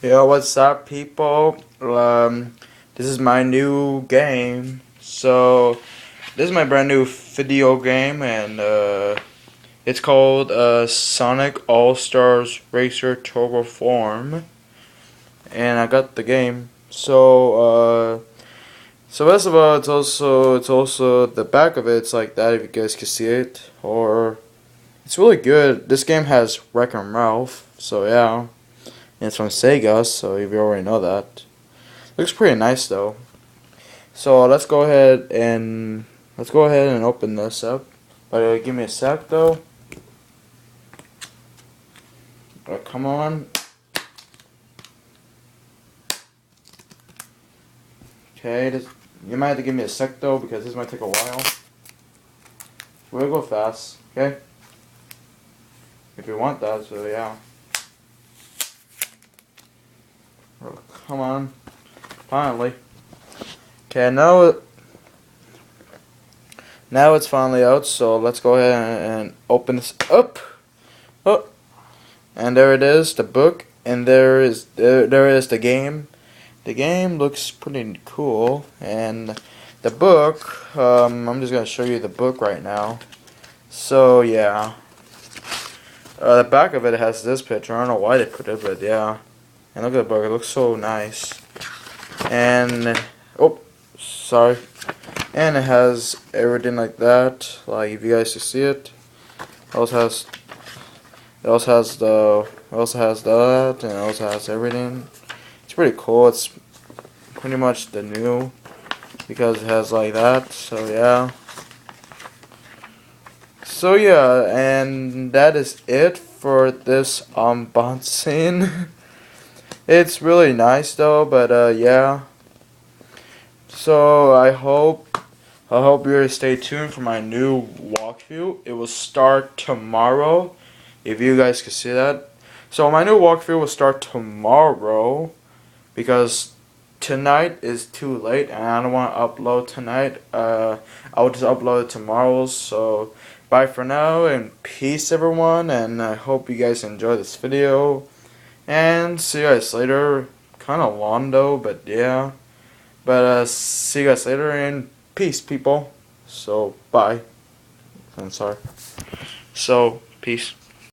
Yo, what's up, people? This is my new game. So, this is my brand new video game, and it's called Sonic All Stars Racer Turbo Form. And I got the game. So first of all, it's also the back of it's like that. If you guys can see it, or it's really good. This game has Wreck-It Ralph. So yeah. And it's from Sega, so you already know that. Looks pretty nice though. So let's go ahead and open this up. But give me a sec though. Come on. Okay, you might have to give me a sec though because this might take a while. We'll go fast, okay? If you want that, so yeah. Oh, come on. Finally. Okay, now it's finally out, so let's go ahead and open this up. Oh, and there it is, the book, and there is the game. The game looks pretty cool, and the book. I'm just gonna show you the book right now. So yeah, the back of it has this picture. I don't know why they put it, but yeah. And look at the book; it looks so nice. And oh, sorry. And it has everything like that. Like if you guys can see it, it also has that, and it also has everything. It's pretty cool. It's pretty much the new because it has like that. So yeah. So yeah, and that is it for this unboxing. It's really nice though, but yeah. So I hope you stay tuned for my new walkthrough. It will start tomorrow, if you guys can see that. So my new walkthrough will start tomorrow because tonight is too late and I don't want to upload tonight. I'll just upload it tomorrow. So bye for now and peace everyone, and I hope you guys enjoy this video. And see you guys later. Kind of long though, but yeah. But see you guys later and peace, people. So bye. I'm sorry. So peace.